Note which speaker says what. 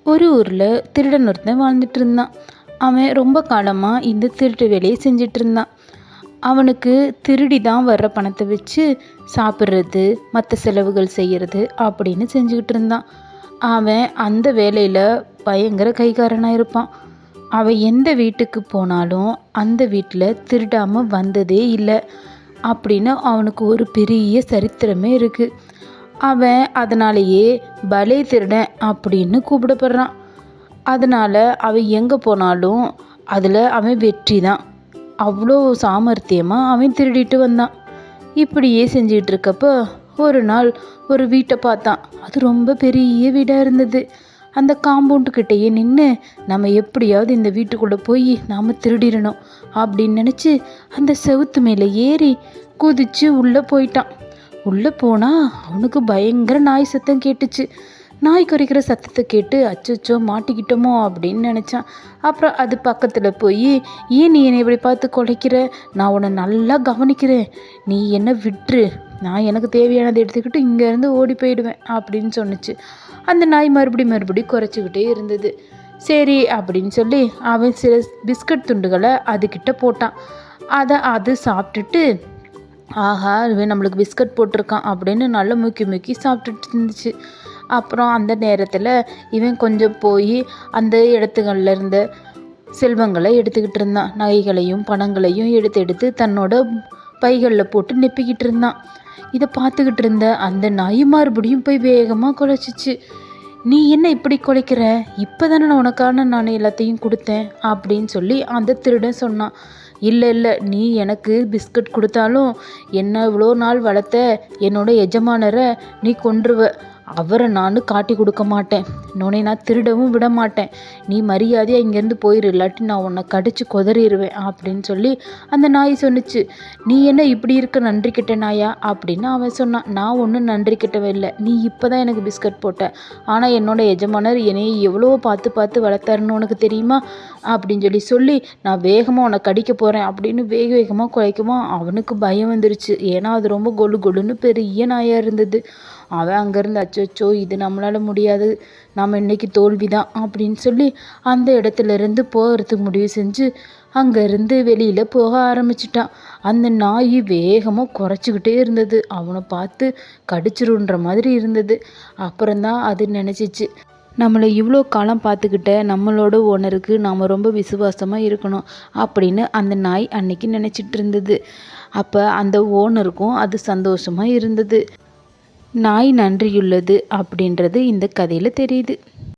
Speaker 1: ஒரு ஊரில் திருடன் ஒருத்தன் வாழ்ந்துட்டு இருந்தான். அவன் ரொம்ப காலமாக இந்த திருட்டு வேலையை செஞ்சிட்டு இருந்தான். அவனுக்கு திருடி தான் வர்ற பணத்தை வச்சு சாப்பிட்றது, மற்ற செலவுகள் செய்கிறது அப்படின்னு செஞ்சுக்கிட்டு இருந்தான். அவன் அந்த வேலையில் பயங்கர கைகாரனாக இருப்பான். அவன் எந்த வீட்டுக்கு போனாலும் அந்த வீட்டில் திருடாமல் வந்ததே இல்லை அப்படின்னு அவனுக்கு ஒரு பெரிய சரித்திரமே இருக்குது. அவன் அதனாலேயே பலே திருடன் அப்படின்னு கூப்பிடப்படுறான். அதனால் அவன் எங்கே போனாலும் அதில் அவன் வெற்றி தான். அவ்வளோ சாமர்த்தியமாக அவன் திருடிட்டு வந்தான். இப்படியே செஞ்சிகிட்டு இருக்கப்போ ஒரு நாள் ஒரு வீட்டை பார்த்தான். அது ரொம்ப பெரிய வீடாக இருந்தது. அந்த காம்பவுண்டுக்கிட்டேயே நின்று நம்ம எப்படியாவது இந்த வீட்டுக்குள்ளே போய் நாம் திருடிடணும் அப்படின்னு நினச்சி அந்த செவுத்து மேலே ஏறி குதித்து உள்ளே போயிட்டான். உள்ளே போனால் அவனுக்கு பயங்கர நாய் சத்தம் கேட்டுச்சு. நாய் குறைக்கிற சத்தத்தை கேட்டு அச்சோ மாட்டிக்கிட்டோமோ அப்படின்னு நினச்சான். அப்புறம் அது பக்கத்தில் போய், ஏன் நீ என்னை இப்படி பார்த்து குலைக்கிற? நான் உன்னை நல்லா கவனிக்கிறேன், நீ என்னை விட்டுரு, நான் எனக்கு தேவையானதை எடுத்துக்கிட்டு இங்கேருந்து ஓடி போயிடுவேன் அப்படின்னு சொன்னிச்சு. அந்த நாய் மறுபடியும் குறைச்சிக்கிட்டே இருந்தது. சரி அப்படின்னு சொல்லி அவன் சில பிஸ்கட் துண்டுகளை அதுக்கிட்ட போட்டான். அது சாப்பிட்டுட்டு, ஆஹா இவன் நம்மளுக்கு பிஸ்கட் போட்டிருக்கான் அப்படின்னு நல்லா முக்கி சாப்பிட்டுட்டு இருந்துச்சு. அப்புறம் அந்த நேரத்தில் இவன் கொஞ்சம் போய் அந்த இடத்துகளில் இருந்த செல்வங்களை எடுத்துக்கிட்டு இருந்தான். நகைகளையும் பணங்களையும் எடுத்து தன்னோட பைகளில் போட்டு நெப்பிக்கிட்டு இருந்தான். இதை பார்த்துக்கிட்டு இருந்த அந்த நாய் மறுபடியும் போய் வேகமாக குலைச்சிச்சு. நீ என்ன இப்படி குலைக்கிற? இப்போ தானே நான் எல்லாத்தையும் கொடுத்தேன் அப்படின்னு சொல்லி அந்த திருடன் சொன்னான். இல்லை நீ எனக்கு பிஸ்கட் கொடுத்தாலும் என்ன இவ்வளோ நாள் வளர்த்த என்னோட எஜமானரை நீ கொன்றுவ. அவரை நான் காட்டி கொடுக்க மாட்டேன், இன்னொன்னே நான் திருடவும் விட மாட்டேன். நீ மரியாதையாக இங்கேருந்து போயிரு, இல்லாட்டி நான் உன்னை கடிச்சு கொதறிடுவேன் அப்படின்னு சொல்லி அந்த நாய் சொன்னிச்சு. நீ என்ன இப்படி இருக்க நன்றி கிட்ட நாயா அப்படின்னு அவன் சொன்னான். நான் ஒன்றும் நன்றி கிட்டவே இல்லை, நீ இப்போ தான் எனக்கு பிஸ்கட் போட்ட. ஆனால் என்னோட எஜமானர் என்னையை எவ்வளோ பார்த்து வளர்த்தாருன்னு உனக்கு தெரியுமா அப்படின்னு சொல்லி நான் வேகமாக உன்னை கடிக்க போகிறேன் அப்படின்னு வேகமாக குலைக்குமா. அவனுக்கு பயம் வந்துருச்சு. ஏன்னா அது ரொம்ப கொலுன்னு பெரிய நாயாக இருந்தது. அவன் அங்கேருந்து அச்சோ இது நம்மளால் முடியாது, நாம் இன்னைக்கு தோல்வி தான் அப்படின்னு சொல்லி அந்த இடத்துலேருந்து போகிறதுக்கு முடிவு செஞ்சு அங்கேருந்து வெளியில் போக ஆரம்பிச்சிட்டான். அந்த நாய் வேகமாக குறைச்சிக்கிட்டே இருந்தது. அவனை பார்த்து கடிச்சிருன்ற மாதிரி இருந்தது. அப்புறம்தான் அது நினச்சிச்சு, நம்மளை இவ்வளோ காலம் பார்த்துக்கிட்ட நம்மளோட ஓனருக்கு நாம் ரொம்ப விசுவாசமாக இருக்கணும் அப்படின்னு அந்த நாய் அன்னைக்கு நினச்சிட்டு இருந்தது. அப்போ அந்த ஓனருக்கும் அது சந்தோஷமாக இருந்தது. நாய் நன்றியுள்ளது அப்படின்றது இந்த கதையில் தெரியுது.